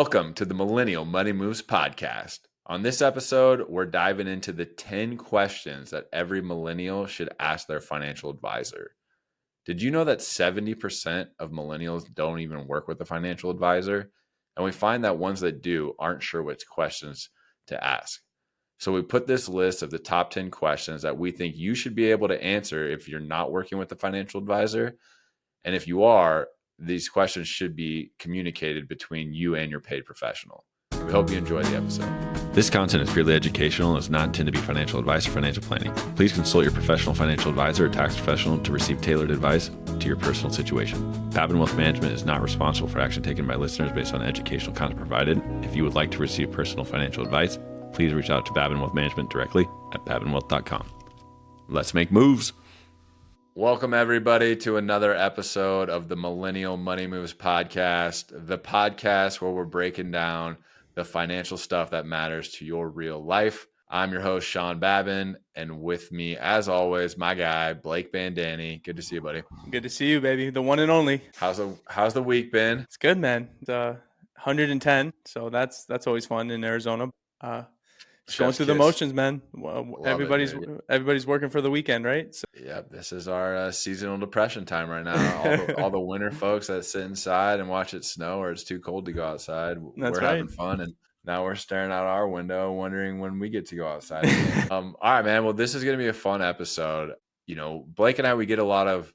Welcome to the Millennial Money Moves podcast. On this episode, we're diving into the 10 questions that every millennial should ask their financial advisor. Did you know that 70% of millennials don't even work with a financial advisor? And we find that ones that do aren't sure which questions to ask. So we put this list of the top 10 questions that we think you should be able to answer if you're not working with a financial advisor. And if you are, these questions should be communicated between you and your paid professional. We hope you enjoy the episode. This content is purely educational and is not intended to be financial advice or financial planning. Please consult your professional financial advisor or tax professional to receive tailored advice to your personal situation. Babin Wealth Management is not responsible for action taken by listeners based on educational content provided. If you would like to receive personal financial advice, please reach out to Babin Wealth Management directly at babinwealth.com. Let's make moves. Welcome, everybody, to another episode of the Millennial Money Moves podcast, the podcast where we're breaking down the financial stuff that matters to your real life. I'm your host, Sean Babin, and with me, as always, my guy, Blake Bandani. Good to see you, buddy. Good to see you, baby. The one and only. How's the week been? It's good, man. It's 110, so that's always fun in Arizona. Just going through the motions, man. Everybody's working for the weekend, right? So. Yeah, this is our seasonal depression time right now. All the winter folks that sit inside and watch it snow or it's too cold to go outside. We're having fun, and now we're staring out our window wondering when we get to go outside. All right, man. Well, this is going to be a fun episode. You know, Blake and I, we get a lot of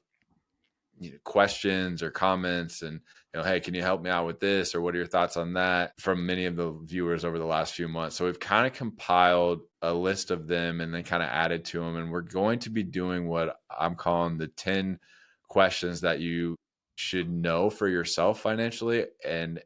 questions or comments and, hey, can you help me out with this? Or what are your thoughts on that from many of the viewers over the last few months? So we've kind of compiled a list of them and then kind of added to them. And we're going to be doing what I'm calling the 10 questions that you should know for yourself financially and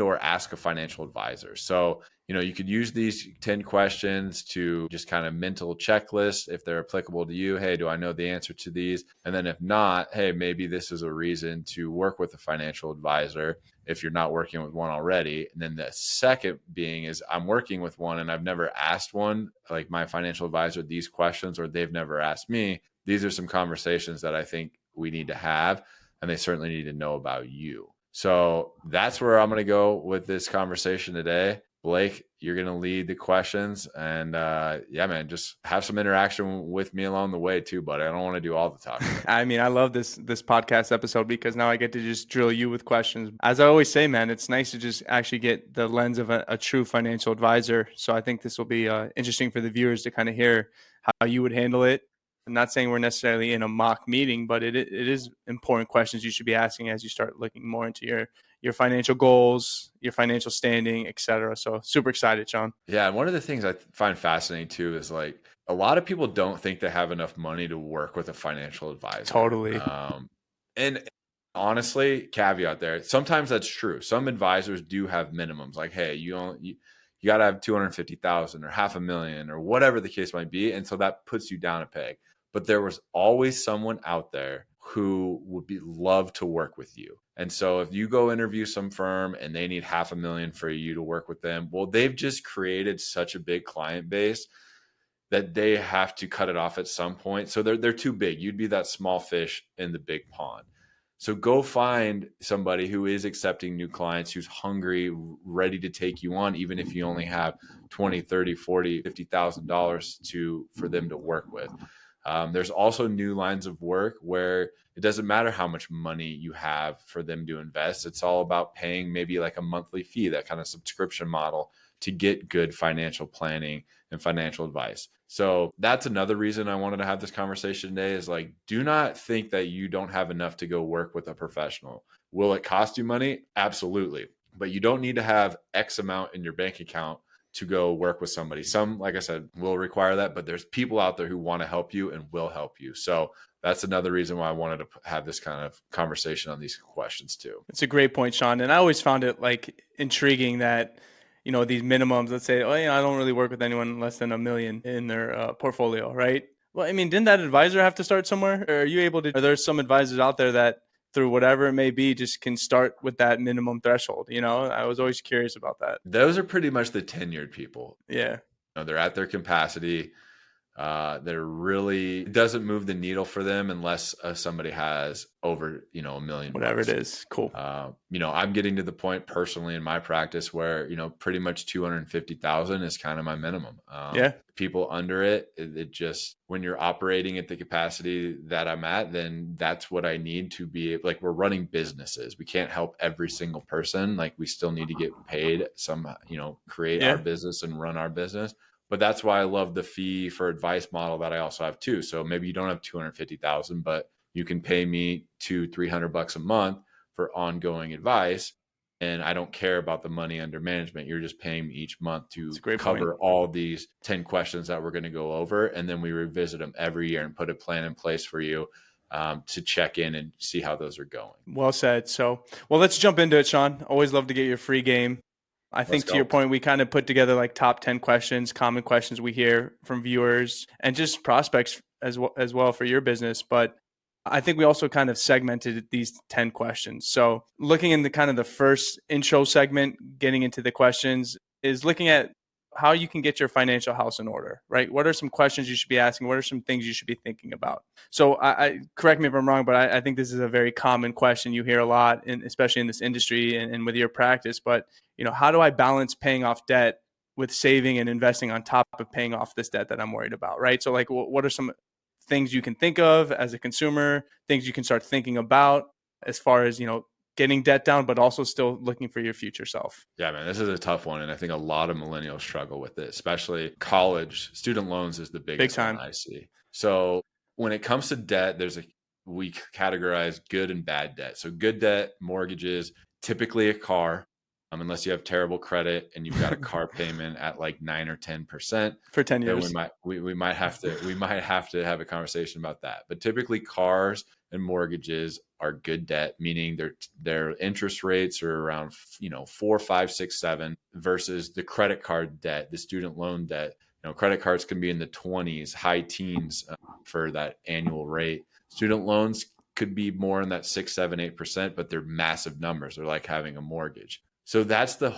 or ask a financial advisor. So, you could use these 10 questions to just kind of mental checklist if they're applicable to you. Hey, do I know the answer to these? And then if not, hey, maybe this is a reason to work with a financial advisor if you're not working with one already. And then the second being is I'm working with one and I've never asked one, like my financial advisor, these questions, or they've never asked me. These are some conversations that I think we need to have, and they certainly need to know about you. So that's where I'm going to go with this conversation today. Blake, you're going to lead the questions, and yeah, man, just have some interaction with me along the way too, buddy. I don't want to do all the talking. I mean, I love this podcast episode because now I get to just drill you with questions. As I always say, man, it's nice to just actually get the lens of a true financial advisor. So I think this will be interesting for the viewers to kind of hear how you would handle it. I'm not saying we're necessarily in a mock meeting, but it is important questions you should be asking as you start looking more into your financial goals, your financial standing, et cetera. So super excited, Sean. Yeah. And one of the things I find fascinating too is like a lot of people don't think they have enough money to work with a financial advisor. Totally. And honestly, caveat there, sometimes that's true. Some advisors do have minimums like, hey, you got to have 250,000 or $500,000 or whatever the case might be. And so that puts you down a peg. But there was always someone out there who would love to work with you. And so if you go interview some firm and they need $500,000 for you to work with them, well, they've just created such a big client base that they have to cut it off at some point. So they're too big. You'd be that small fish in the big pond. So go find somebody who is accepting new clients, who's hungry, ready to take you on, even if you only have $20, $30, $40, $50,000 for them to work with. There's also new lines of work where it doesn't matter how much money you have for them to invest. It's all about paying maybe like a monthly fee, that kind of subscription model, to get good financial planning and financial advice. So that's another reason I wanted to have this conversation today is like, do not think that you don't have enough to go work with a professional. Will it cost you money? Absolutely. But you don't need to have X amount in your bank account to go work with somebody. Some, like I said, will require that, but there's people out there who want to help you and will help you. So that's another reason why I wanted to have this kind of conversation on these questions too. It's a great point, Sean. And I always found it like intriguing that, these minimums, let's say, I don't really work with anyone less than $1 million in their portfolio, right? Well, I mean, didn't that advisor have to start somewhere? Or are there some advisors out there that through whatever it may be, just can start with that minimum threshold? I was always curious about that. Those are pretty much the tenured people. Yeah. They're at their capacity. that are really, it doesn't move the needle for them unless somebody has over, $1 million Whatever it bucks. is. Cool. I'm getting to the point personally in my practice where, pretty much 250,000 is kind of my minimum. Yeah. People under it just, when you're operating at the capacity that I'm at, then that's what I need to be like. We're running businesses. We can't help every single person. Like, we still need to get paid some, create our Yeah. business and run our business. But that's why I love the fee for advice model that I also have too. So maybe you don't have 250,000, but you can pay me $200-300 a month for ongoing advice. And I don't care about the money under management. You're just paying me each month That's to a great point. cover all these 10 questions that we're going to go over. And then we revisit them every year and put a plan in place for you to check in and see how those are going. Well said. So, well, let's jump into it, Sean. Always love to get your free game. I Let's think to your go. point, we kind of put together like top 10 questions, common questions we hear from viewers and just prospects as well for your business. But I think we also kind of segmented these 10 questions. So looking in the kind of the first intro segment, getting into the questions is looking at how you can get your financial house in order, right? What are some questions you should be asking? What are some things you should be thinking about? So I correct me if I'm wrong, but I think this is a very common question you hear a lot, especially in this industry and with your practice. But how do I balance paying off debt with saving and investing on top of paying off this debt that I'm worried about, right? So like, what are some things you can think of as a consumer, things you can start thinking about as far as, getting debt down, but also still looking for your future self? Yeah, man, this is a tough one. And I think a lot of millennials struggle with it, especially college. Student loans is the Big biggest one time. I see. So when it comes to debt, we categorize good and bad debt. So good debt, mortgages, typically a car, unless you have terrible credit and you've got a car payment at like 9 or 10%. For 10 Then years. we might have to have a conversation about that. But typically cars and mortgages are good debt, meaning their interest rates are around 4, 5, 6, 7 versus the credit card debt, the student loan debt. Credit cards can be in the 20s, high teens for that annual rate. Student loans could be more in that 6, 7, 8%, but they're massive numbers. They're like having a mortgage. So that's the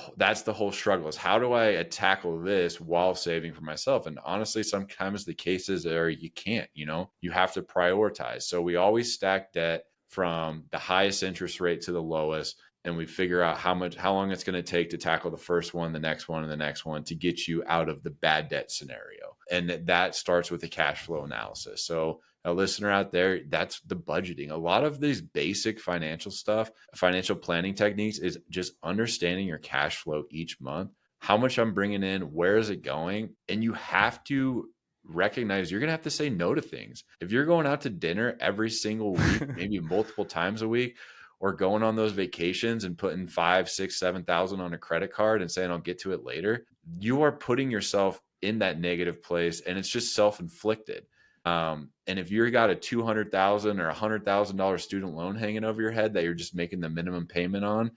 whole struggle, is how do I tackle this while saving for myself? And honestly, sometimes the cases are you can't, you have to prioritize. So we always stack debt from the highest interest rate to the lowest, and we figure out how long it's going to take to tackle the first one, the next one, and the next one to get you out of the bad debt scenario. And that starts with the cash flow analysis. So a listener out there, that's the budgeting. A lot of these basic financial stuff, financial planning techniques, is just understanding your cash flow each month, how much I'm bringing in, where is it going? And you have to recognize you're going to have to say no to things. If you're going out to dinner every single week, maybe multiple times a week, or going on those vacations and putting 5, 6, 7,000 on a credit card and saying I'll get to it later, you are putting yourself in that negative place, and it's just self-inflicted. And if you've got a $200,000 or $100,000 student loan hanging over your head that you're just making the minimum payment on,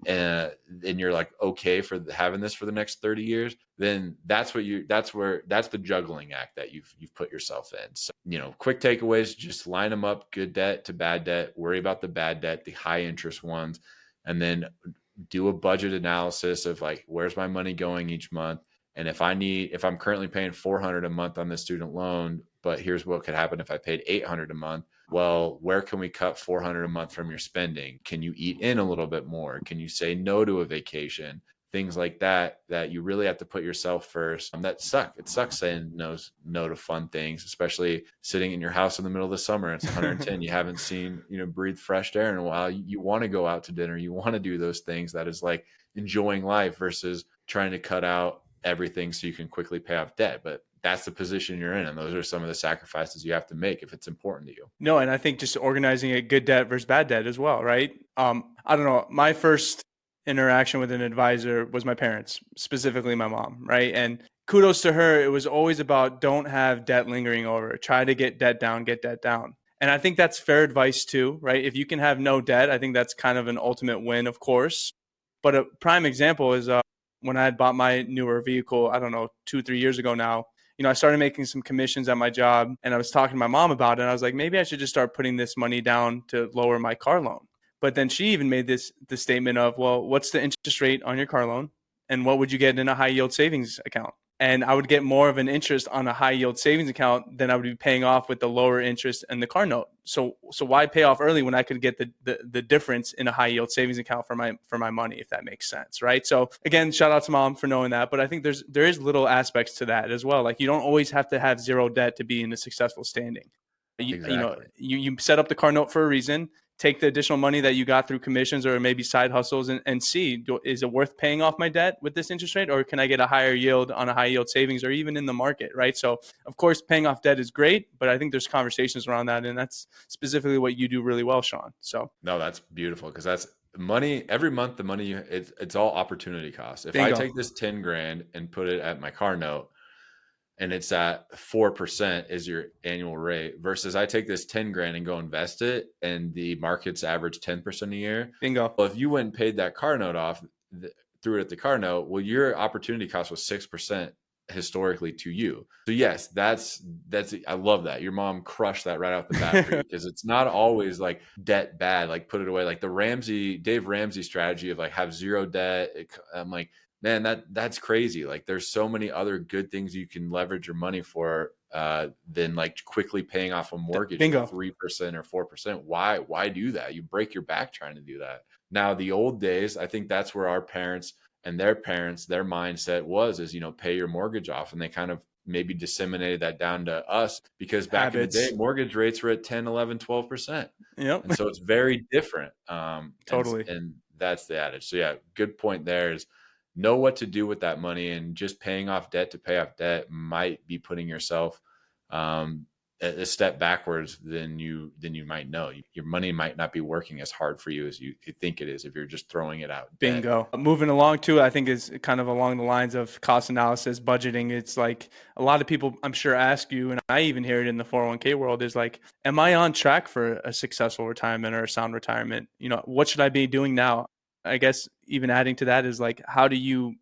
and you're like, okay, for having this for the next 30 years, then that's the juggling act that you've put yourself in. So, quick takeaways, just line them up, good debt to bad debt, worry about the bad debt, the high interest ones, and then do a budget analysis of like, where's my money going each month? And if I'm currently paying $400 a month on the student loan, but here's what could happen if I paid $800 a month. Well, where can we cut $400 a month from your spending? Can you eat in a little bit more? Can you say no to a vacation? Things like that you really have to put yourself first. That suck. It sucks saying no to fun things, especially sitting in your house in the middle of the summer. It's 110. You haven't seen, breathe fresh air in a while. You want to go out to dinner. You want to do those things. That is like enjoying life versus trying to cut out everything so you can quickly pay off debt. But that's the position you're in. And those are some of the sacrifices you have to make if it's important to you. No, and I think just organizing a good debt versus bad debt as well, right? I don't know. My first interaction with an advisor was my parents, specifically my mom, right? And kudos to her. It was always about don't have debt lingering over. Try to get debt down, get debt down. And I think that's fair advice too, right? If you can have no debt, I think that's kind of an ultimate win, of course. But a prime example is when I had bought my newer vehicle, I don't know, 2-3 years ago now. I started making some commissions at my job, and I was talking to my mom about it. And I was like, maybe I should just start putting this money down to lower my car loan. But then she even made the statement of, well, what's the interest rate on your car loan? And what would you get in a high yield savings account? and I would get more of an interest on a high yield savings account than I would be paying off with the lower interest and the car note. So why pay off early when I could get the difference in a high yield savings account for my money, if that makes sense, right? So again, shout out to mom for knowing that, but I think there is little aspects to that as well. Like, you don't always have to have zero debt to be in a successful standing. Exactly. You set up the car note for a reason. Take the additional money that you got through commissions or maybe side hustles and see, is it worth paying off my debt with this interest rate, or can I get a higher yield on a high yield savings or even in the market, right? So of course, paying off debt is great, but I think there's conversations around that, and that's specifically what you do really well, Sean. So No, that's beautiful, because that's money every month. The money it's all opportunity cost. If I bingo, take this 10 grand and put it at my car note, and it's at 4% is your annual rate, versus I take this 10 grand and go invest it and the market's average 10% a year. bingo, Well, if you went and paid that car note off, threw it at the car note, well, your opportunity cost was 6% historically to you. So yes, that's I love that. Your mom crushed that right off the bat for you, because it's not always like debt bad, like put it away. Like the Dave Ramsey strategy of like have zero debt. I'm like, man, that's crazy. Like there's so many other good things you can leverage your money for than like quickly paying off a mortgage bingo, at 3% or 4%. Why do that? You break your back trying to do that. Now, the old days, I think that's where our parents and their parents, their mindset is, pay your mortgage off. And they kind of maybe disseminated that down to us, because back in the day, habits. mortgage rates were at 10, 11, 12%. Yep, And so it's very different. totally. And that's the adage. So yeah, good point there is know what to do with that money, and just paying off debt to pay off debt might be putting yourself a step backwards than you might know. Your money might not be working as hard for you as you think it is if you're just throwing it out debt. Bingo. Moving along too, I think is kind of along the lines of cost analysis, budgeting. It's like a lot of people, I'm sure, ask you, and I even hear it in the 401k world, is like, am I on track for a successful retirement or a sound retirement? What should I be doing now? I guess even adding to that is like, how do you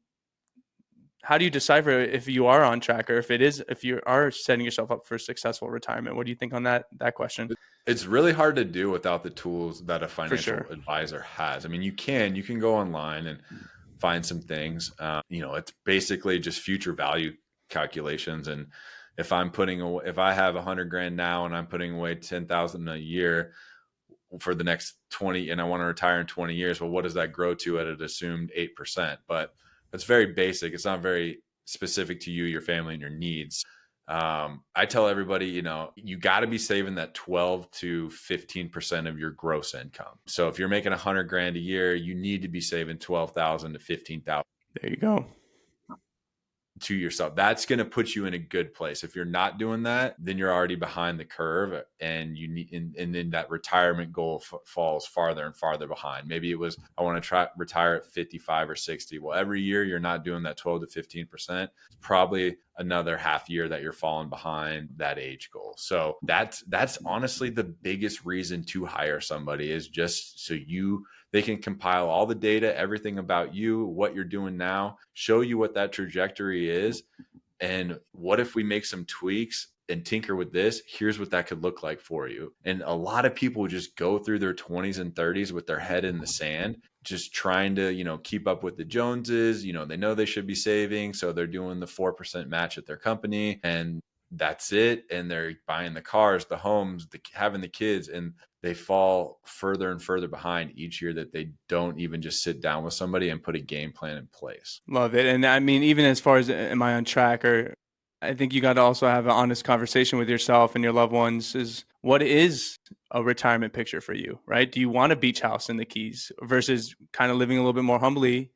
decipher if you are on track, or if you are setting yourself up for a successful retirement? What do you think on that question? It's really hard to do without the tools that a For financial sure. advisor has. I mean, you can go online and find some things. It's basically just future value calculations. And if if I have 100 grand now and I'm putting away 10,000 a year for the next 20, and I want to retire in 20 years, well, what does that grow to at an assumed 8%? But it's very basic. It's not very specific to you, your family, and your needs. I tell everybody, you got to be saving that 12 to 15% of your gross income. So if you're making 100 grand a year, you need to be saving 12,000 to 15,000 There you go. to yourself. That's going to put you in a good place. If you're not doing that, then you're already behind the curve, and you need, and then that retirement goal falls farther and farther behind. Maybe it was, I want to retire at 55 or 60. Well, every year you're not doing that 12 to 15%. It's probably another half year that you're falling behind that age goal. So that's honestly the biggest reason to hire somebody, is just so they can compile all the data, everything about you, what you're doing now, show you what that trajectory is. And what if we make some tweaks and tinker with this? Here's what that could look like for you. And a lot of people just go through their 20s and 30s with their head in the sand, just trying to, keep up with the Joneses. They know they should be saving, so they're doing the 4% match at their company, and that's it. And they're buying the cars, the homes, having the kids, and they fall further and further behind each year, that they don't even just sit down with somebody and put a game plan in place. Love it. And I mean, even as far as am I on track, or I think you got to also have an honest conversation with yourself and your loved ones, is what is a retirement picture for you, right? Do you want a beach house in the Keys versus kind of living a little bit more humbly?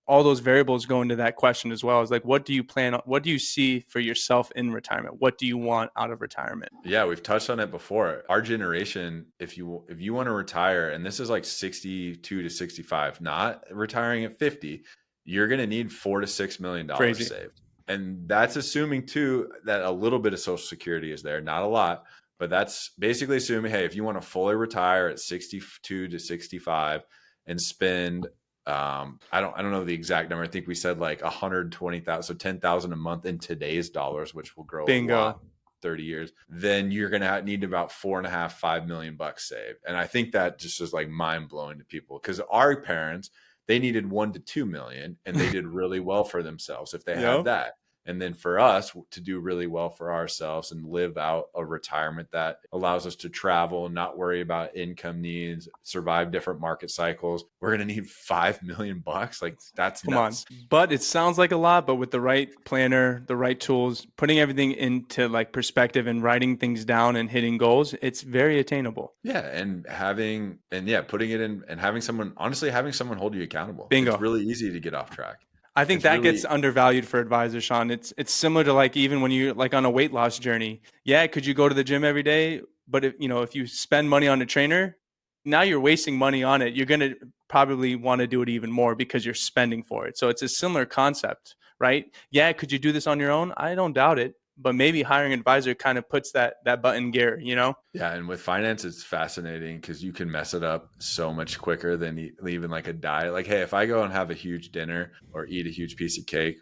All those variables go into that question as well. Is like, what do you see for yourself in retirement? What do you want out of retirement? Yeah, we've touched on it before. Our generation, if you want to retire, and this is like 62 to 65, not retiring at 50, you're going to need $4 to $6 million saved. And that's assuming too that a little bit of Social Security is there, not a lot, but that's basically assuming, hey, if you want to fully retire at 62 to 65 and spend I don't know the exact number. I think we said like 120,000, so 10,000 a month in today's dollars, which will grow a lot 30 years, then you're going to need about $4.5 to $5 million saved. And I think that just is like mind blowing to people, because our parents, they needed 1 to 2 million, and they did really well for themselves if they had Yep. that. And then for us to do really well for ourselves and live out a retirement that allows us to travel, not worry about income needs, survive different market cycles, we're going to need 5 million bucks. Like, that's Come on. nuts. But it sounds like a lot, but with the right planner, the right tools, putting everything into like perspective and writing things down and hitting goals, it's very attainable. Yeah. And putting it in and having someone, honestly, having someone hold you accountable. It's Bingo. really easy to get off track. I think It's that gets really, undervalued for advisors, Sean. It's similar to like even when you're like on a weight loss journey. Yeah, could you go to the gym every day? But if you spend money on a trainer, now you're wasting money on it. You're gonna probably want to do it even more because you're spending for it. So it's a similar concept, right? Yeah, could you do this on your own? I don't doubt it. But maybe hiring an advisor kind of puts that button gear, yeah. And with finance, it's fascinating because you can mess it up so much quicker than even like a diet. Like, hey, if I go and have a huge dinner or eat a huge piece of cake,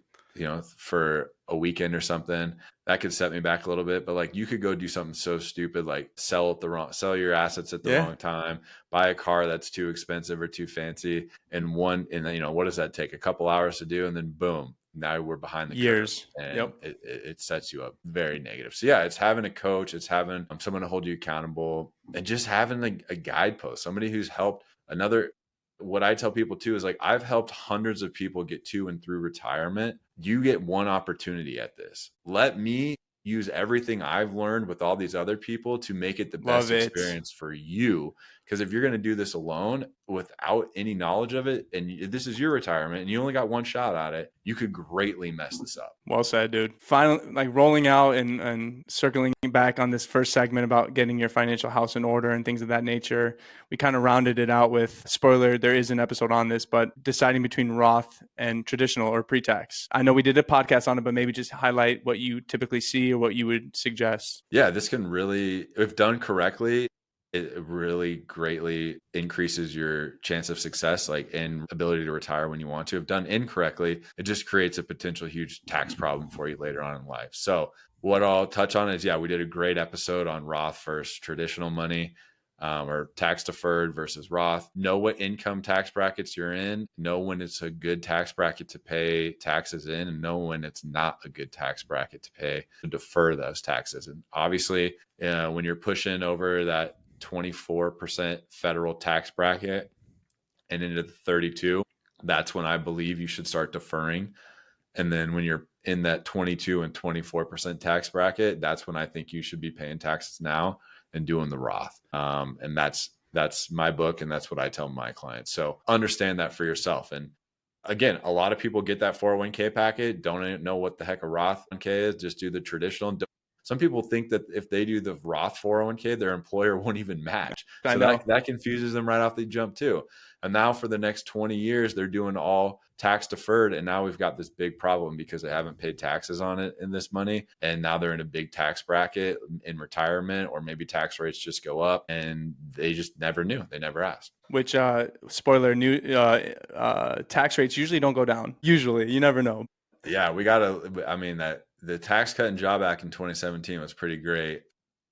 for a weekend or something, that could set me back a little bit. But like, you could go do something so stupid, like sell your assets at the Yeah. wrong time, buy a car that's too expensive or too fancy. And then, what does that take? A couple hours to do. And then boom, now we're behind the curve. Years. And Yep. it sets you up very negative. So yeah, it's having a coach, it's having someone to hold you accountable, and just having a guidepost, somebody who's helped another. What I tell people too is like, I've helped hundreds of people get to and through retirement. You get one opportunity at this. Let me use everything I've learned with all these other people to make it the best Love it. experience for you. Because if you're going to do this alone without any knowledge of it, and this is your retirement and you only got one shot at it, you could greatly mess this up. Well said, dude. Finally, like rolling out and circling back on this first segment about getting your financial house in order and things of that nature. We kind of rounded it out with, spoiler, there is an episode on this, but deciding between Roth and traditional or pre-tax. I know we did a podcast on it, but maybe just highlight what you typically see or what you would suggest. Yeah, this can really, if done correctly, it really greatly increases your chance of success, like in ability to retire when you want to. If done incorrectly, it just creates a potential huge tax problem for you later on in life. So what I'll touch on is, we did a great episode on Roth versus traditional money, or tax deferred versus Roth. Know what income tax brackets you're in, know when it's a good tax bracket to pay taxes in, and know when it's not a good tax bracket to pay to defer those taxes. And obviously, when you're pushing over that 24% federal tax bracket and into the 32, that's when I believe you should start deferring. And then when you're in that 22 and 24% tax bracket, that's when I think you should be paying taxes now and doing the Roth. And that's my book, and that's what I tell my clients. So understand that for yourself. And again, a lot of people get that 401k packet, don't know what the heck a Roth 1k is, just do the traditional. Some people think that if they do the Roth 401k, their employer won't even match. I So know. that confuses them right off the jump too. And now for the next 20 years, they're doing all tax deferred. And now we've got this big problem because they haven't paid taxes on it in this money. And now they're in a big tax bracket in retirement, or maybe tax rates just go up and they just never knew. They never asked. Which, spoiler, new tax rates usually don't go down. Usually, you never know. Yeah, that the Tax Cut and Job Act in 2017 was pretty great.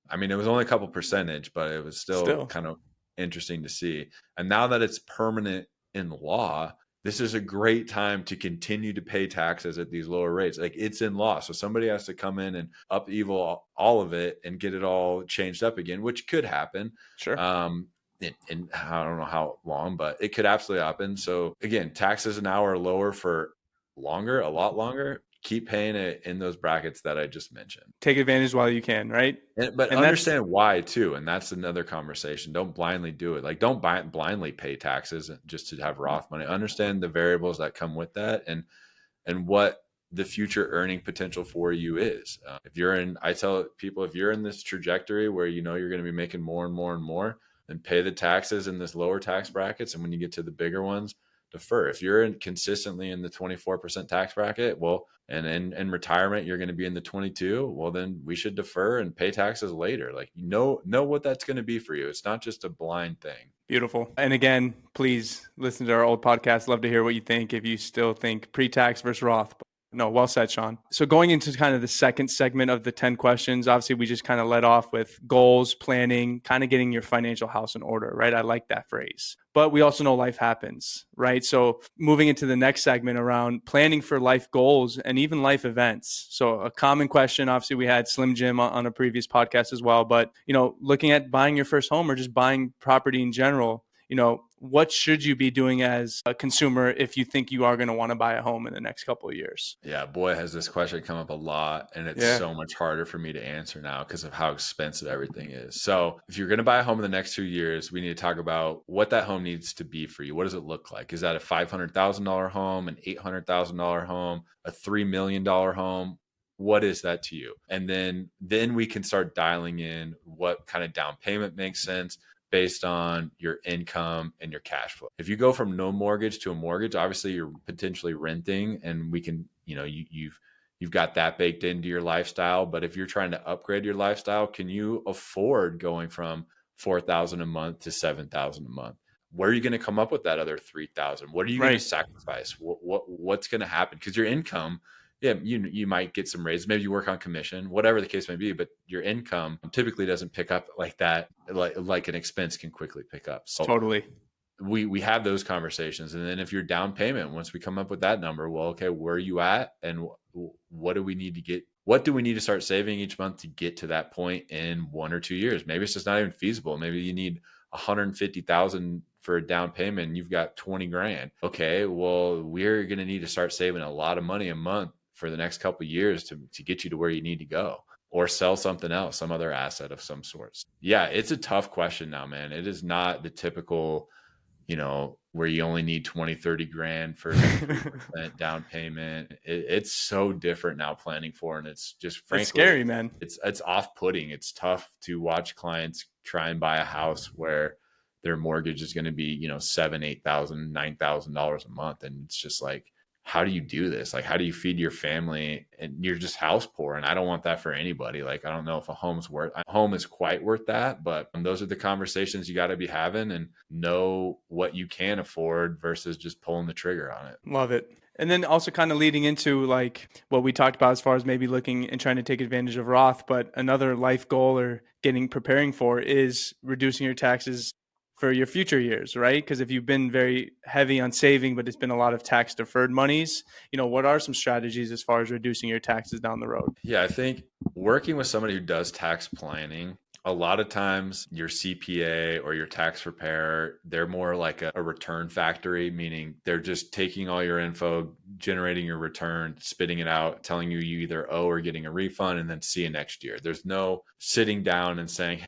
I mean, it was only a couple percentage, but it was still kind of interesting to see. And now that it's permanent in law, this is a great time to continue to pay taxes at these lower rates. Like, it's in law. So somebody has to come in and upheaval all of it and get it all changed up again, which could happen. Sure. In I don't know how long, but it could absolutely happen. So again, taxes now are lower for longer, a lot longer. Keep paying it in those brackets that I just mentioned. Take advantage while you can, right? But understand why too. And that's another conversation. Don't blindly do it. Like, don't blindly pay taxes just to have Roth money. Understand the variables that come with that, and what the future earning potential for you is. I tell people, if you're in this trajectory where you're going to be making more and more and more, then pay the taxes in this lower tax brackets. And when you get to the bigger ones, defer. If you're consistently in the 24% tax bracket, well, and in retirement, you're going to be in the 22, well, then we should defer and pay taxes later. Like, know what that's going to be for you. It's not just a blind thing. Beautiful. And again, please listen to our old podcast. Love to hear what you think. If you still think pre-tax versus Roth. No, well said, Sean. So going into kind of the second segment of the 10 questions, obviously we just kind of led off with goals, planning, kind of getting your financial house in order, right? I like that phrase. But we also know life happens, right? So moving into the next segment around planning for life goals and even life events. So a common question, obviously we had Slim Jim on a previous podcast as well, but looking at buying your first home or just buying property in general, what should you be doing as a consumer if you think you are going to want to buy a home in the next couple of years? Yeah, boy, has this question come up a lot, and it's Yeah. so much harder for me to answer now because of how expensive everything is. So, if you're going to buy a home in the next 2 years, we need to talk about what that home needs to be for you. What does it look like? Is that a $500,000 home, an $800,000 home, a $3 million home? What is that to you? And then we can start dialing in what kind of down payment makes sense based on your income and your cash flow. If you go from no mortgage to a mortgage, obviously you're potentially renting, and we can, you've got that baked into your lifestyle. But if you're trying to upgrade your lifestyle, can you afford going from 4,000 a month to 7,000 a month? Where are you going to come up with that other 3,000? What are you going to Right. sacrifice? What's going to happen? Because your income, yeah, you might get some raises. Maybe you work on commission, whatever the case may be, but your income typically doesn't pick up like that, like an expense can quickly pick up. So Totally. we have those conversations. And then if your down payment, once we come up with that number, well, okay, where are you at? And what do we need to get? What do we need to start saving each month to get to that point in 1 or 2 years? Maybe it's just not even feasible. Maybe you need 150,000 for a down payment and you've got 20 grand. Okay, well, we're going to need to start saving a lot of money a month for the next couple of years to get you to where you need to go, or sell something else, some other asset of some sorts. Yeah, it's a tough question now, man. It is not the typical, where you only need 20, 30 grand for 3% down payment. It's so different now planning for, and it's just, It's frankly, scary, man. it's off-putting. It's tough to watch clients try and buy a house where their mortgage is going to be, seven, $8,000, $9,000 a month. And it's just like, how do you do this? Like, how do you feed your family? And you're just house poor. And I don't want that for anybody. Like, I don't know if a home is quite worth that, but those are the conversations you got to be having and know what you can afford versus just pulling the trigger on it. Love it. And then also kind of leading into like what we talked about as far as maybe looking and trying to take advantage of Roth, but another life goal or preparing for is reducing your taxes for your future years, right? Because if you've been very heavy on saving, but it's been a lot of tax deferred monies, what are some strategies as far as reducing your taxes down the road? Yeah, I think working with somebody who does tax planning, a lot of times your CPA or your tax preparer, they're more like a return factory, meaning they're just taking all your info, generating your return, spitting it out, telling you either owe or getting a refund, and then see you next year. There's no sitting down and saying,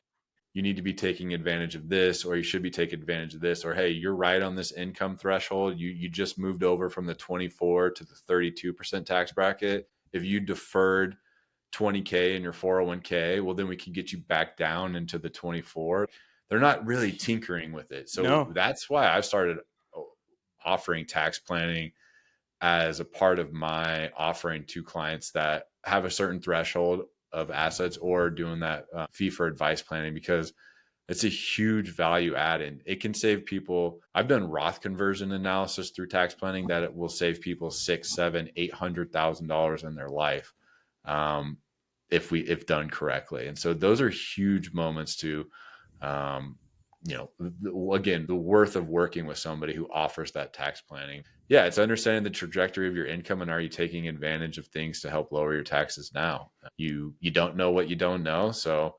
you need to be taking advantage of this, or you should be taking advantage of this, or hey, you're right on this income threshold. You just moved over from the 24 to the 32% tax bracket. If you deferred 20K in your 401k, well, then we can get you back down into the 24. They're not really tinkering with it. So No. that's why I've started offering tax planning as a part of my offering to clients that have a certain threshold of assets or doing that fee for advice planning, because it's a huge value add, and it can save people. I've done Roth conversion analysis through tax planning that it will save people six, seven, $800,000 in their life, if done correctly. And so those are huge moments to, again, the worth of working with somebody who offers that tax planning. Yeah, it's understanding the trajectory of your income and are you taking advantage of things to help lower your taxes now. You don't know what you don't know, so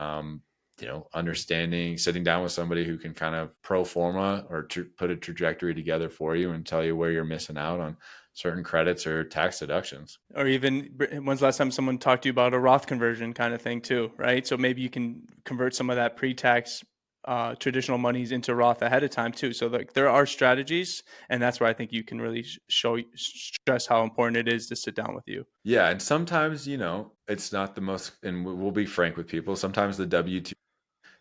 understanding, sitting down with somebody who can kind of pro forma or put a trajectory together for you and tell you where you're missing out on certain credits or tax deductions. Or even when's the last time someone talked to you about a Roth conversion kind of thing too, right? So maybe you can convert some of that pre-tax traditional monies into Roth ahead of time too. So like there are strategies, and that's where I think you can really stress how important it is to sit down with you. Yeah, and sometimes it's not the most, and we'll be frank with people. Sometimes the W-2,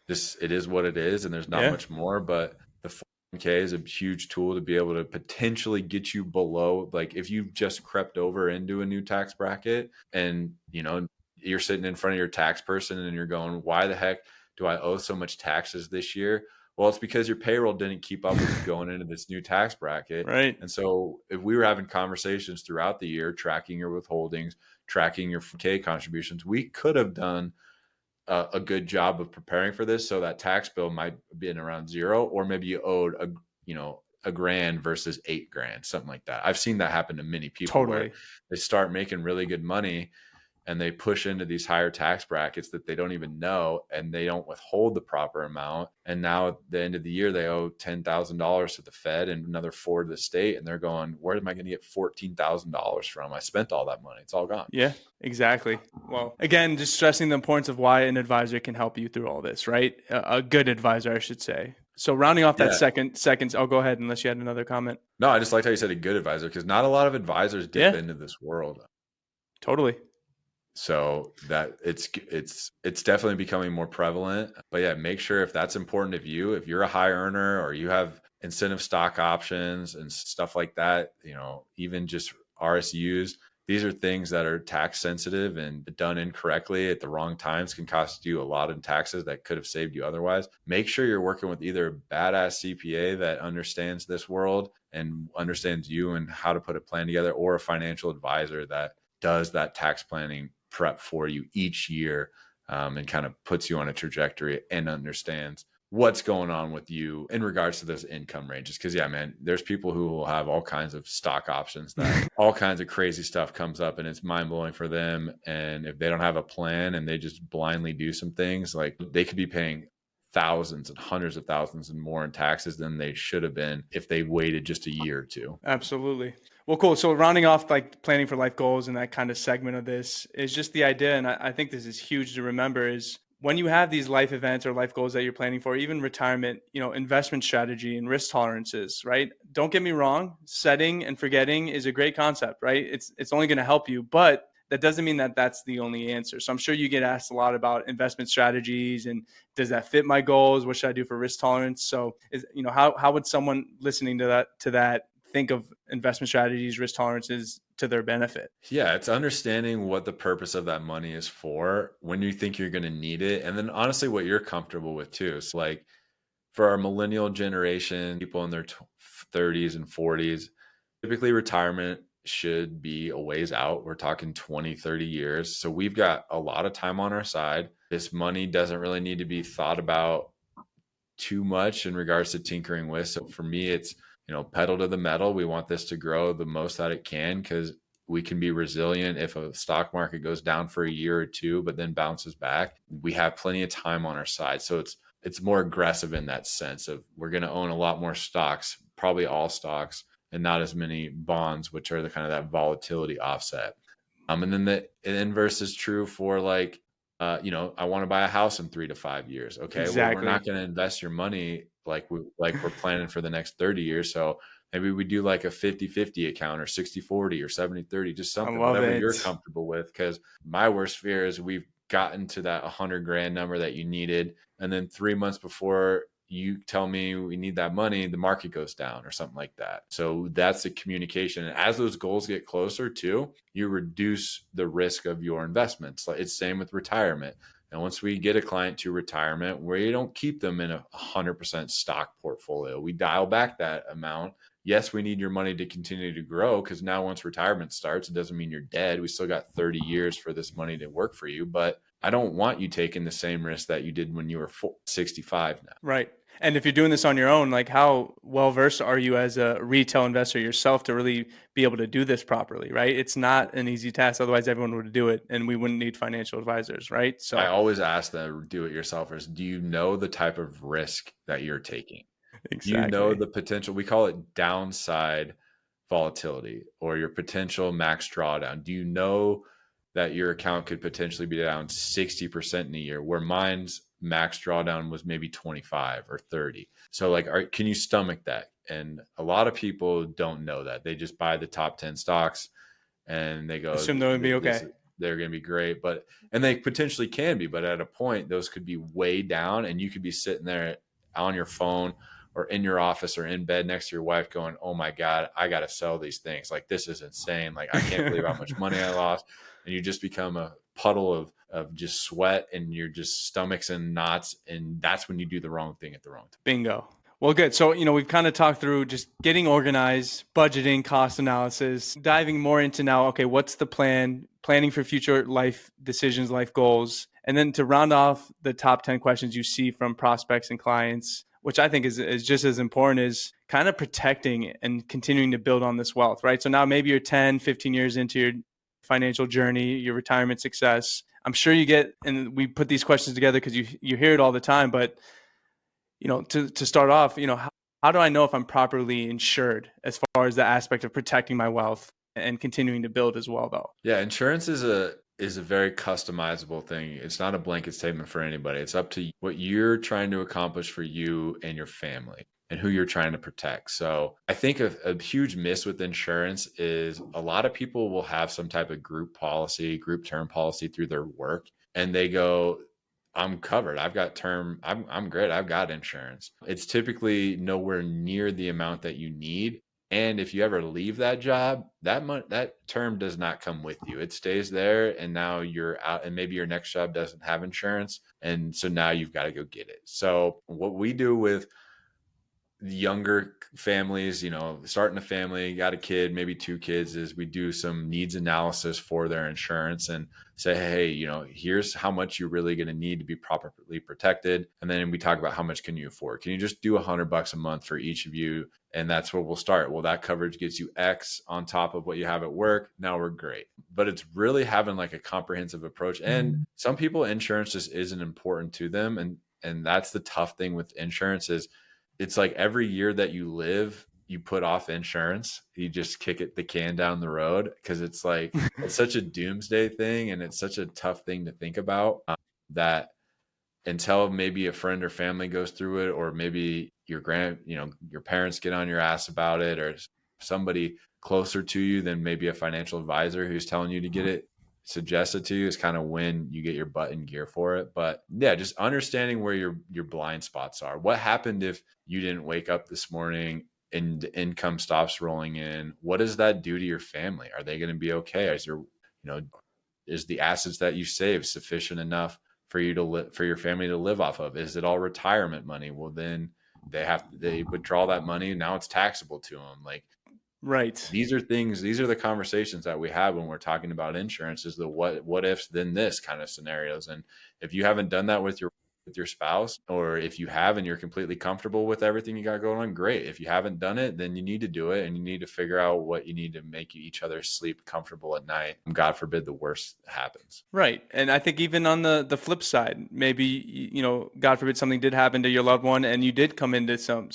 just, it is what it is, and there's not Yeah. much more. But the 401k is a huge tool to be able to potentially get you below, like if you've just crept over into a new tax bracket, and you're sitting in front of your tax person and you're going, why the heck do I owe so much taxes this year? Well, it's because your payroll didn't keep up with you going into this new tax bracket. Right. And so if we were having conversations throughout the year, tracking your withholdings, tracking your K contributions, we could have done a good job of preparing for this. So that tax bill might have been around zero, or maybe you owed a grand versus 8 grand, something like that. I've seen that happen to many people where Totally. they start making really good money and they push into these higher tax brackets that they don't even know, and they don't withhold the proper amount. And now at the end of the year, they owe $10,000 to the Fed and another 4 to the state. And they're going, where am I going to get $14,000 from? I spent all that money. It's all gone. Yeah, exactly. Well, again, just stressing the importance of why an advisor can help you through all this, right? A good advisor, I should say. So rounding off that Yeah. second, I'll go ahead unless you had another comment. No, I just liked how you said a good advisor, because not a lot of advisors dip into this world. Totally. So that it's definitely becoming more prevalent. But yeah, make sure if that's important to you, if you're a high earner or you have incentive stock options and stuff like that, even just RSUs, these are things that are tax sensitive, and done incorrectly at the wrong times can cost you a lot in taxes that could have saved you otherwise. Make sure you're working with either a badass CPA that understands this world and understands you and how to put a plan together, or a financial advisor that does that tax planning prep for you each year, and kind of puts you on a trajectory and understands what's going on with you in regards to those income ranges. Because yeah, man, there's people who will have all kinds of stock options that all kinds of crazy stuff comes up, and it's mind-blowing for them. And if they don't have a plan and they just blindly do some things, like they could be paying thousands and hundreds of thousands and more in taxes than they should have been if they waited just a year or two. Absolutely. Well, cool. So rounding off like planning for life goals and that kind of segment of this is just the idea. And I think this is huge to remember, is when you have these life events or life goals that you're planning for, even retirement, investment strategy and risk tolerances, right? Don't get me wrong. Setting and forgetting is a great concept, right? It's only going to help you, but that doesn't mean that that's the only answer. So I'm sure you get asked a lot about investment strategies and does that fit my goals? What should I do for risk tolerance? So how would someone listening to that think of investment strategies, risk tolerances to their benefit? Yeah, it's understanding what the purpose of that money is for, when you think you're going to need it, and then honestly what you're comfortable with too. So like for our millennial generation, people in their 30s and 40s, typically retirement should be a ways out. We're talking 20, 30 years. So we've got a lot of time on our side. This money doesn't really need to be thought about too much in regards to tinkering with. So for me, it's, pedal to the metal. We want this to grow the most that it can, because we can be resilient if a stock market goes down for a year or two, but then bounces back. We have plenty of time on our side. So it's more aggressive in that sense of we're going to own a lot more stocks, probably all stocks, and not as many bonds, which are the kind of that volatility offset. And then the inverse is true for like, I want to buy a house in 3 to 5 years. Okay. Well, we're Exactly. not going to invest your money like we're planning for the next 30 years. So maybe we do like a 50-50 account, or 60-40 or 70-30, just something, whatever you're comfortable with. Cause my worst fear is we've gotten to that 100 grand number that you needed, and then 3 months before you tell me we need that money, the market goes down or something like that. So that's the communication. And as those goals get closer too, you reduce the risk of your investments. Like it's same with retirement. And once we get a client to retirement, we don't keep them in a 100% stock portfolio. We dial back that amount. Yes, we need your money to continue to grow, because now once retirement starts, it doesn't mean you're dead. We still got 30 years for this money to work for you. But I don't want you taking the same risk that you did when you were 65 now. Right. And if you're doing this on your own, like how well versed are you as a retail investor yourself to really be able to do this properly, right? It's not an easy task. Otherwise, everyone would do it and we wouldn't need financial advisors, right? So I always ask the do-it-yourselfers, do you know the type of risk that you're taking? exactly. Do you know the potential? We call it downside volatility, or your potential max drawdown. Do you know that your account could potentially be down 60% in a year, where mine's max drawdown was maybe 25 or 30? So like, can you stomach that? And a lot of people don't know that. They just buy the top 10 stocks and they go, assume they're going to be okay. They're going to be great, and they potentially can be, but at a point, those could be way down, and you could be sitting there on your phone or in your office or in bed next to your wife going, oh my God, I got to sell these things. Like, this is insane. Like, I can't believe how much money I lost. And you just become a puddle of just sweat and your just stomach's in knots. And that's when you do the wrong thing at the wrong time. Bingo. Well, good. So, we've kind of talked through just getting organized, budgeting, cost analysis, diving more into now, okay, what's the plan, planning for future life decisions, life goals. And then to round off the top 10 questions you see from prospects and clients, which I think is just as important, is kind of protecting and continuing to build on this wealth, right? So now maybe you're 10, 15 years into your financial journey, your retirement success. I'm sure you get, and we put these questions together because you hear it all the time, but to start off, how do I know if I'm properly insured as far as the aspect of protecting my wealth and continuing to build as well, though? Yeah, insurance is a very customizable thing. It's not a blanket statement for anybody. It's up to what you're trying to accomplish for you and your family and who you're trying to protect. So I think a huge miss with insurance is a lot of people will have some type of group policy, group term policy through their work, and they go, I'm covered. I've got term. I'm great. I've got insurance. It's typically nowhere near the amount that you need. And if you ever leave that job, that term does not come with you. It stays there, and now you're out, and maybe your next job doesn't have insurance, and so now you've got to go get it. So what we do with younger families, starting a family, got a kid, maybe two kids, is we do some needs analysis for their insurance and say, hey, here's how much you're really going to need to be properly protected. And then we talk about how much can you afford? Can you just do $100 a month for each of you? And that's where we'll start. Well, that coverage gets you X on top of what you have at work. Now we're great. But it's really having like a comprehensive approach. And some people, insurance just isn't important to them. And that's the tough thing with insurance is it's like every year that you live, you put off insurance. You just kick the can down the road because it's like it's such a doomsday thing, and it's such a tough thing to think about that until maybe a friend or family goes through it, or maybe your parents get on your ass about it, or somebody closer to you than maybe a financial advisor who's telling you to get it suggested to you, is kind of when you get your butt in gear for it. But yeah, just understanding where your blind spots are. What happened if you didn't wake up this morning and the income stops rolling in? What does that do to your family? Are they going to be okay? Is the assets that you save sufficient enough for you to for your family to live off of? Is it all retirement money? Well, then they withdraw that money. Now it's taxable to them. Like, right. These are the conversations that we have when we're talking about insurance, is the what ifs, then this kind of scenarios. And if you haven't done that with your spouse, or if you have and you're completely comfortable with everything you got going on, great. If you haven't done it, then you need to do it, and you need to figure out what you need to make each other sleep comfortable at night. God forbid the worst happens. Right. And I think even on the flip side, maybe, God forbid something did happen to your loved one and you did come into some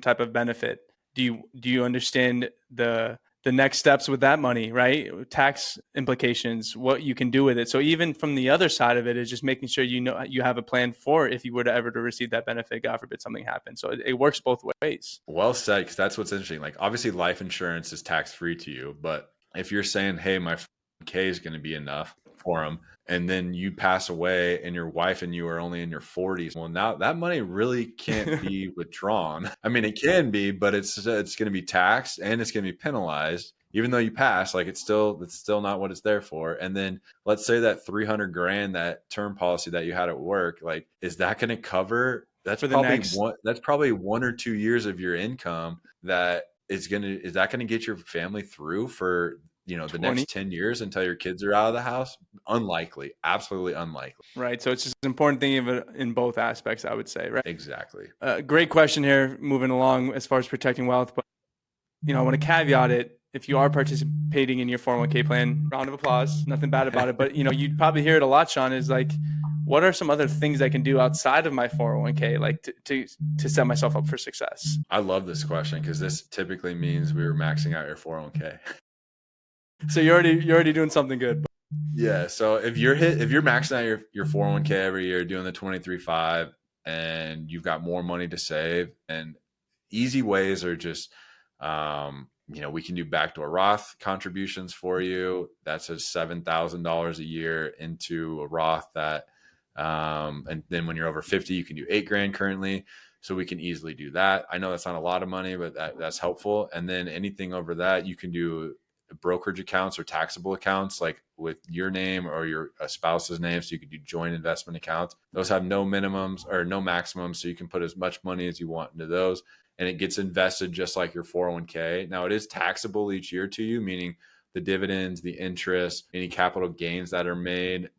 type of benefit. Do you understand the next steps with that money, right? Tax implications, what you can do with it. So even from the other side of it is just making sure you have a plan for if you were to ever to receive that benefit, God forbid something happened. So it works both ways. Well said, because that's what's interesting. Like, obviously life insurance is tax free to you, but if you're saying, hey, my K is going to be enough for them, and then you pass away and your wife and you are only in your 40s, well, now that money really can't be withdrawn. I mean, it can be, but it's going to be taxed and it's going to be penalized. Even though you pass, like it's still not what it's there for. And then let's say that $300,000, that term policy that you had at work, like, is that going to cover? That's probably 1 or 2 years of your income is that going to get your family through for the next 10 years until your kids are out of the house? Unlikely. Absolutely unlikely. Right. So it's just an important thing of it in both aspects, I would say, right? Exactly. Great question here, moving along as far as protecting wealth. But, I want to caveat it. If you are participating in your 401k plan, round of applause, nothing bad about it. But, you'd probably hear it a lot, Sean, is like, what are some other things I can do outside of my 401k, like to set myself up for success? I love this question because this typically means we were maxing out your 401k. So you're already doing something good. Yeah. So if you're maxing out your 401k every year, doing the 23/5, and you've got more money to save, and easy ways are just, we can do backdoor Roth contributions for you. That's a $7,000 a year into a Roth that, and then when you're over 50, you can do $8,000 currently. So we can easily do that. I know that's not a lot of money, but that's helpful. And then anything over that, you can do brokerage accounts or taxable accounts, like with your name or your spouse's name. So you could do joint investment accounts. Those have no minimums or no maximums. So you can put as much money as you want into those, and it gets invested just like your 401k. Now it is taxable each year to you, meaning the dividends, the interest, any capital gains that are made,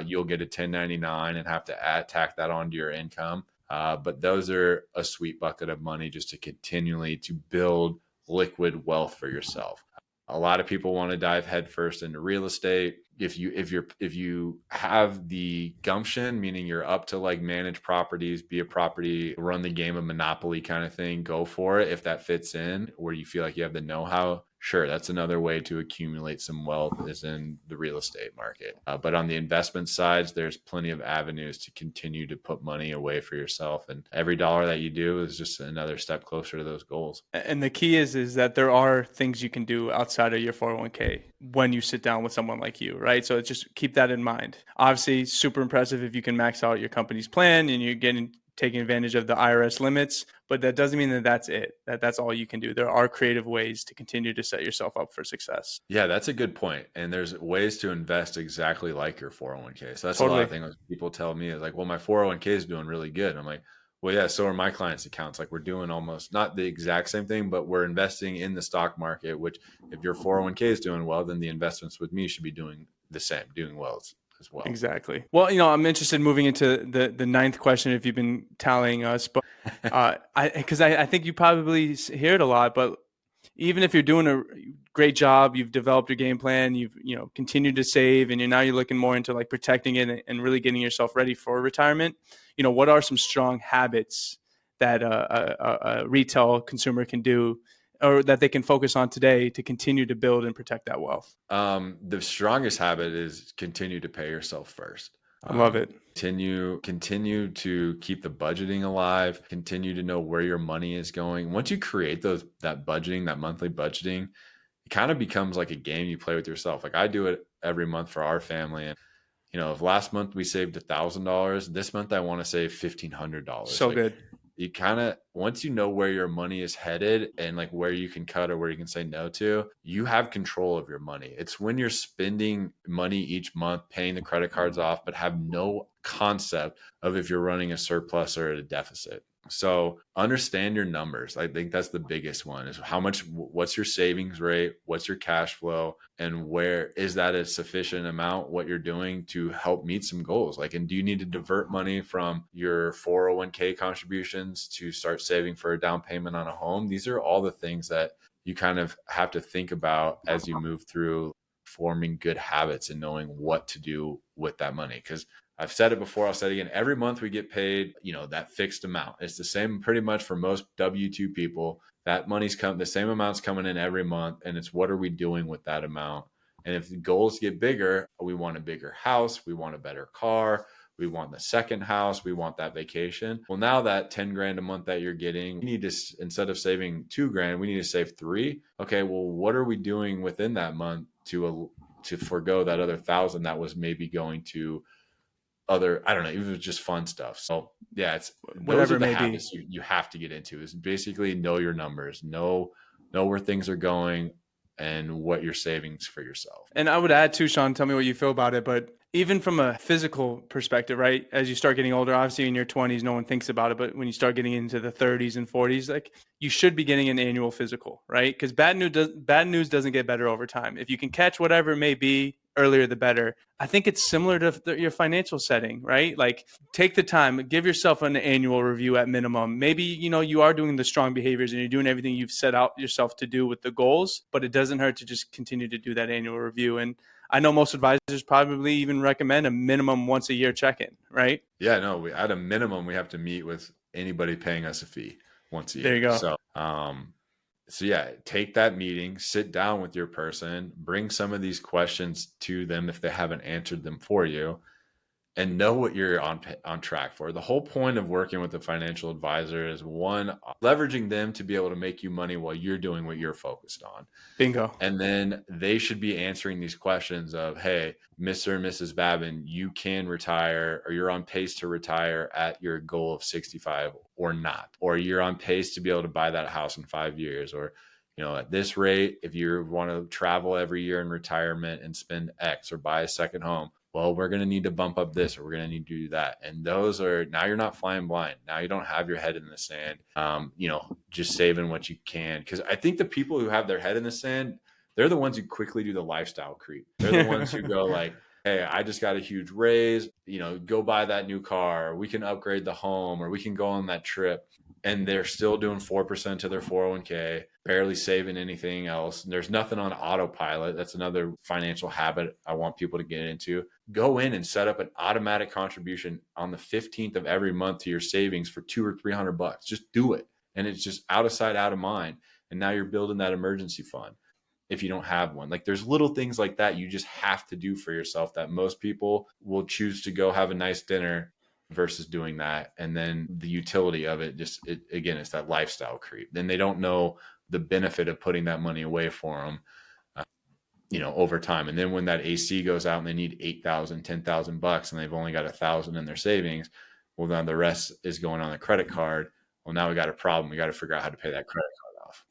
you'll get a 1099 and have to tack that onto your income. But those are a sweet bucket of money just to continually to build liquid wealth for yourself. A lot of people want to dive headfirst into real estate. If you have the gumption, meaning you're up to like manage properties, be a property, run the game of Monopoly kind of thing, go for it. If that fits in where you feel like you have the know-how, sure, that's another way to accumulate some wealth is in the real estate market. But on the investment sides, there's plenty of avenues to continue to put money away for yourself. And every dollar that you do is just another step closer to those goals. And the key is that there are things you can do outside of your 401k when you sit down with someone like you, right? So just keep that in mind. Obviously, super impressive if you can max out your company's plan and you're taking advantage of the IRS limits, but that doesn't mean that that's it, that's all you can do. There are creative ways to continue to set yourself up for success. Yeah, that's a good point. And there's ways to invest exactly like your 401k. So that's Totally. a lot of things people tell me is like, well, my 401k is doing really good. I'm like, well, yeah, so are my clients' accounts. Like we're doing almost not the exact same thing, but we're investing in the stock market, which if your 401k is doing well, then the investments with me should be doing the same, doing well as well. Exactly. Well, I'm interested in moving into the ninth question if you've been tallying us, but I think you probably hear it a lot, but even if you're doing a great job, you've developed your game plan, you've continued to save, and you're looking more into like protecting it and really getting yourself ready for retirement. What are some strong habits that a retail consumer can do, or that they can focus on today to continue to build and protect that wealth? The strongest habit is continue to pay yourself first. I love it. Continue to keep the budgeting alive, continue to know where your money is going. Once you create that budgeting, that monthly budgeting, it kind of becomes like a game you play with yourself. Like I do it every month for our family. And if last month we saved $1,000, this month I want to save $1,500. So good. You kind of, once you know where your money is headed and like where you can cut or where you can say no to, you have control of your money. It's when you're spending money each month, paying the credit cards off, but have no concept of if you're running a surplus or at a deficit. So understand your numbers. I think that's the biggest one is what's your savings rate? What's your cash flow? And where is that a sufficient amount, what you're doing to help meet some goals? Like, and do you need to divert money from your 401k contributions to start saving for a down payment on a home? These are all the things that you kind of have to think about as you move through forming good habits and knowing what to do with that money. Because I've said it before, I'll say it again. Every month we get paid, that fixed amount. It's the same pretty much for most W-2 people. That money's the same amount's coming in every month. And it's what are we doing with that amount? And if the goals get bigger, we want a bigger house, we want a better car, we want the second house, we want that vacation. Well, now that 10 grand a month that you're getting, we need to, instead of saving 2 grand, we need to save 3. Okay, well, what are we doing within that month to forego that other 1,000 that was maybe going to other, I don't know, even just fun stuff. So yeah, it's whatever the habits you have to get into is basically know your numbers, know where things are going and what you're savings for yourself. And I would add too, Sean, tell me what you feel about it, but even from a physical perspective, right? As you start getting older, obviously in your 20s, no one thinks about it, but when you start getting into the 30s and 40s, like you should be getting an annual physical, right? Because bad news doesn't get better over time. If you can catch whatever it may be earlier, the better. I think it's similar to your financial setting, right? Like take the time, give yourself an annual review at minimum. Maybe, you are doing the strong behaviors and you're doing everything you've set out yourself to do with the goals, but it doesn't hurt to just continue to do that annual review. And I know most advisors probably even recommend a minimum once a year check-in, right? Yeah, no, at a minimum, we have to meet with anybody paying us a fee once a year. There you go. So yeah, take that meeting, sit down with your person, bring some of these questions to them if they haven't answered them for you, and know what you're on track for. The whole point of working with a financial advisor is one, leveraging them to be able to make you money while you're doing what you're focused on. Bingo. And then they should be answering these questions of, hey, Mr. and Mrs. Babin, you can retire or you're on pace to retire at your goal of 65 or not, or you're on pace to be able to buy that house in 5 years, or at this rate, if you want to travel every year in retirement and spend X or buy a second home, well, we're going to need to bump up this, or we're going to need to do that. And those are, now you're not flying blind. Now you don't have your head in the sand, just saving what you can. Because I think the people who have their head in the sand, they're the ones who quickly do the lifestyle creep. They're the ones who go like, hey, I just got a huge raise, go buy that new car. We can upgrade the home, or we can go on that trip. And they're still doing 4% to their 401k, barely saving anything else. There's nothing on autopilot. That's another financial habit I want people to get into. Go in and set up an automatic contribution on the 15th of every month to your savings for $200 or $300. Just do it. And it's just out of sight, out of mind. And now you're building that emergency fund if you don't have one. Like, there's little things like that you just have to do for yourself that most people will choose to go have a nice dinner versus doing that. And then the utility of it, again, it's that lifestyle creep. Then they don't know the benefit of putting that money away for them, over time. And then when that AC goes out and they need $8,000, $10,000 and they've only got $1,000 in their savings, well, then the rest is going on the credit card. Well, now we got a problem. We got to figure out how to pay that credit card off.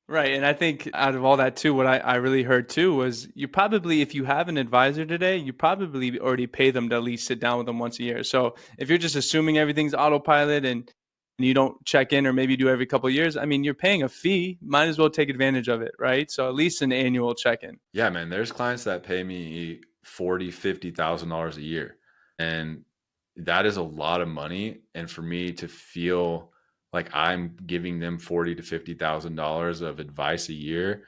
Right. And I think out of all that too, what I really heard too was, you probably, if you have an advisor today, you probably already pay them to at least sit down with them once a year. So if you're just assuming everything's autopilot and you don't check in, or maybe do every couple of years, I mean, you're paying a fee, might as well take advantage of it. Right. So at least an annual check-in. Yeah, man, there's clients that pay me $40,000, $50,000 a year. And that is a lot of money. And for me to feel like I'm giving them $40,000 to $50,000 of advice a year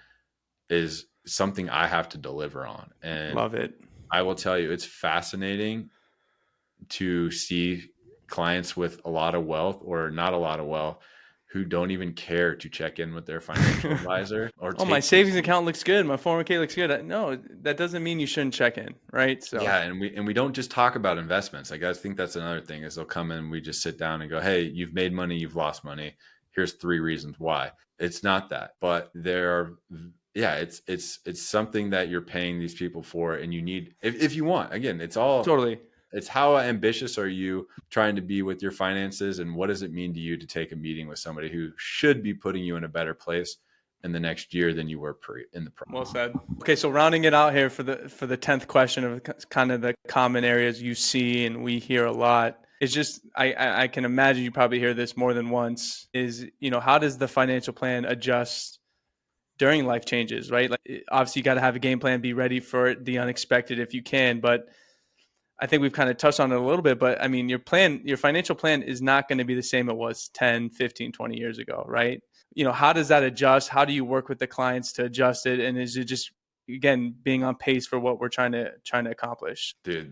is something I have to deliver on. And love it. I will tell you, it's fascinating to see clients with a lot of wealth or not a lot of wealth who don't even care to check in with their financial advisor. Or my savings account looks good, my 401k looks good. No, that doesn't mean you shouldn't check in, right? So yeah, and we don't just talk about investments. Like, I think that's another thing is they'll come in, we just sit down and go, hey, you've made money, you've lost money. Here's 3 reasons why. It's not that, but it's something that you're paying these people for, and you need, if you want, again, it's all totally. It's how ambitious are you trying to be with your finances, and what does it mean to you to take a meeting with somebody who should be putting you in a better place in the next year than you were in the prior. Well said. Okay, so rounding it out here for the 10th question of kind of the common areas you see and we hear a lot, is just, I can imagine you probably hear this more than once, is, how does the financial plan adjust during life changes, right? Like, obviously you got to have a game plan, be ready for the unexpected if you can, but I think we've kind of touched on it a little bit, but I mean, your financial plan is not going to be the same it was 10, 15, 20 years ago, right? How does that adjust? How do you work with the clients to adjust it? And is it just, again, being on pace for what we're trying to accomplish? Dude,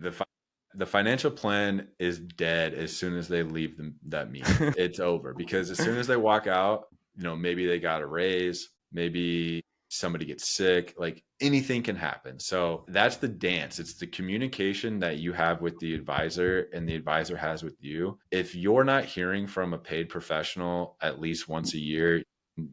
the financial plan is dead as soon as they leave that meeting. It's over, because as soon as they walk out, maybe they got a raise, maybe somebody gets sick, like anything can happen. So that's the dance. It's the communication that you have with the advisor and the advisor has with you. If you're not hearing from a paid professional at least once a year,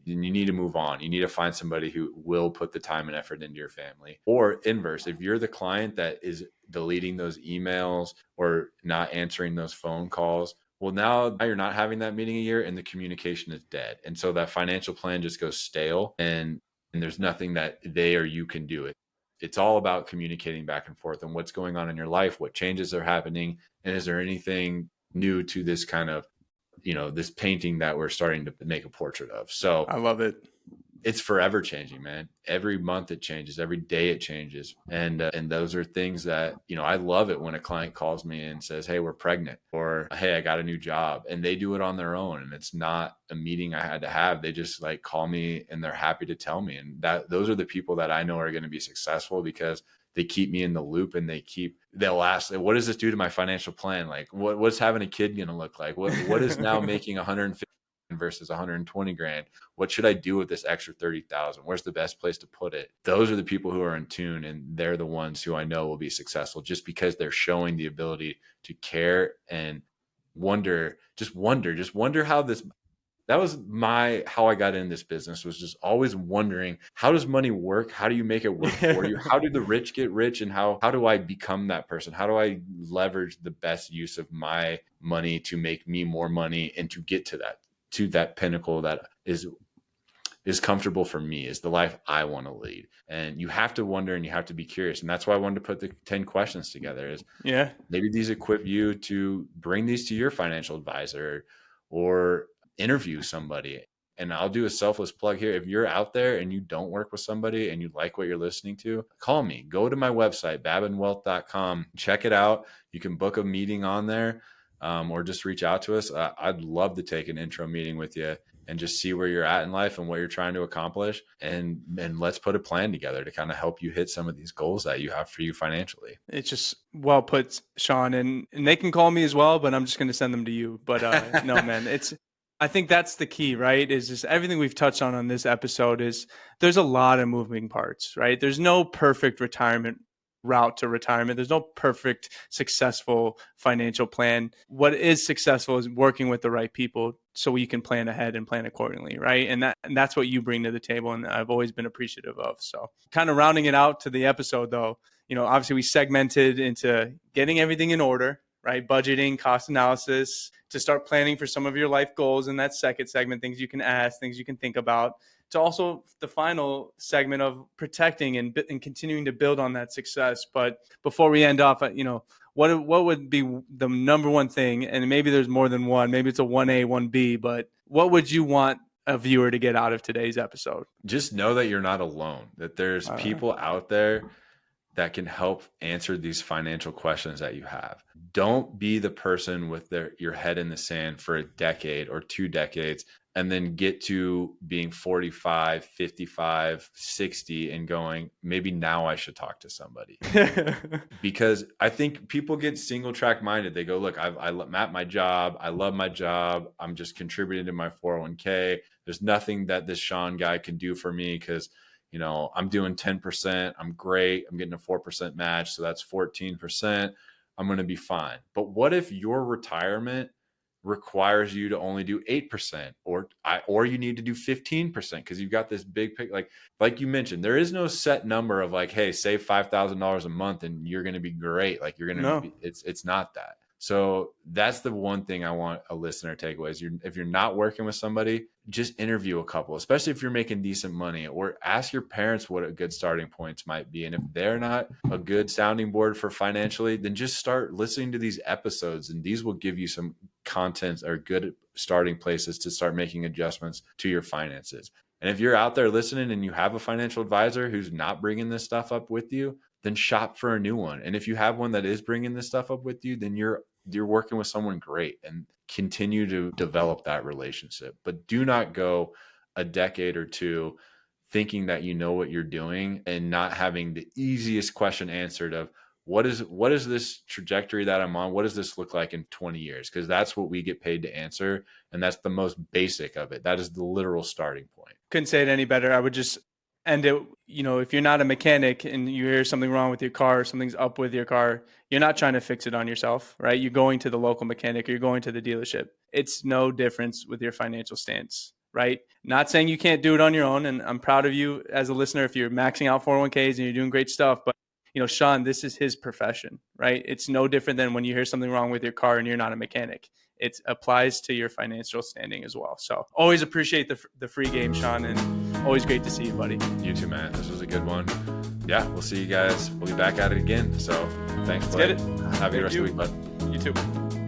you need to move on. You need to find somebody who will put the time and effort into your family. Or inverse, if you're the client that is deleting those emails or not answering those phone calls, well, now you're not having that meeting a year and the communication is dead. And so that financial plan just goes stale, and there's nothing that they or you can do. It's all about communicating back and forth and what's going on in your life, what changes are happening, and is there anything new to this kind of, this painting that we're starting to make a portrait of. So I love it. It's forever changing, man. Every month it changes, every day it changes. And those are things that, I love it when a client calls me and says, hey, we're pregnant, or, hey, I got a new job, and they do it on their own. And it's not a meeting I had to have. They just like call me and they're happy to tell me. And those are the people that I know are going to be successful, because they keep me in the loop, and they'll ask, what does this do to my financial plan? Like, what's having a kid going to look like? What is now making 150 versus 120 grand? What should I do with this extra 30,000? Where's the best place to put it? Those are the people who are in tune, and they're the ones who I know will be successful, just because they're showing the ability to care and wonder how this. That was how I got in this business, was just always wondering, how does money work? How do you make it work for you? How do the rich get rich? And how do I become that person? How do I leverage the best use of my money to make me more money and to get to that pinnacle that is is comfortable for me, is the life I want to lead. And you have to wonder and you have to be curious. And that's why I wanted to put the 10 questions together, is maybe these equip you to bring these to your financial advisor or interview somebody. And I'll do a selfless plug here. If you're out there and you don't work with somebody and you like what you're listening to, call me. Go to my website, babinwealth.com. Check it out. You can book a meeting on there, or just reach out to us. I'd love to take an intro meeting with you and just see where you're at in life and what you're trying to accomplish. And let's put a plan together to kind of help you hit some of these goals that you have for you financially. It's just well put, Sean. And they can call me as well, but I'm just going to send them to you. But no, man, I think that's the key, right? Is just everything we've touched on this episode is there's a lot of moving parts, right? There's no perfect retirement route to retirement. There's no perfect, successful financial plan. What is successful is working with the right people so you can plan ahead and plan accordingly, right? And that's what you bring to the table, and I've always been appreciative of. So kind of rounding it out to the episode though, obviously we segmented into getting everything in order, right? Budgeting, cost analysis, to start planning for some of your life goals in that second segment, things you can ask, things you can think about, to also the final segment of protecting and continuing to build on that success. But before we end off, what would be the number one thing? And maybe there's more than one, maybe it's a 1A, 1B, but what would you want a viewer to get out of today's episode? Just know that you're not alone, that there's people out there that can help answer these financial questions that you have. Don't be the person with your head in the sand for a decade or 2 decades and then get to being 45, 55, 60 and going, maybe now I should talk to somebody. Because I think people get single track minded. They go, look, I'm at my job. I love my job. I'm just contributing to my 401k. There's nothing that this Sean guy can do for me because I'm doing 10%. I'm great. I'm getting a 4% match. So that's 14%. I'm going to be fine. But what if your retirement requires you to only do 8% or you need to do 15% because you've got this big pick, like you mentioned, there is no set number of like, hey, save $5,000 a month and you're going to be great. Like you're going to be, it's not that. So that's the one thing I want a listener to take away is if you're not working with somebody, just interview a couple, especially if you're making decent money, or ask your parents what a good starting points might be. And if they're not a good sounding board for financially, then just start listening to these episodes, and these will give you some content or good starting places to start making adjustments to your finances. And if you're out there listening and you have a financial advisor who's not bringing this stuff up with you, then shop for a new one. And if you have one that is bringing this stuff up with you, then you're working with someone great, and continue to develop that relationship. But do not go a decade or two thinking that you know what you're doing and not having the easiest question answered of what is this trajectory that I'm on? What does this look like in 20 years? Because that's what we get paid to answer. And that's the most basic of it. That is the literal starting point. Couldn't say it any better. I would just end it, if you're not a mechanic and you hear something wrong with your car, or something's up with your car, you're not trying to fix it on yourself, right? You're going to the local mechanic, or you're going to the dealership. It's no difference with your financial stance, right? Not saying you can't do it on your own. And I'm proud of you as a listener if you're maxing out 401ks and you're doing great stuff. But Sean, this is his profession, right? It's no different than when you hear something wrong with your car and you're not a mechanic. It applies to your financial standing as well. So always appreciate the free game, Sean, and always great to see you, buddy. You too, man. This was a good one. Yeah, we'll see you guys. We'll be back at it again. So thanks, Let's get it. Have a good rest of the week, bud. You too.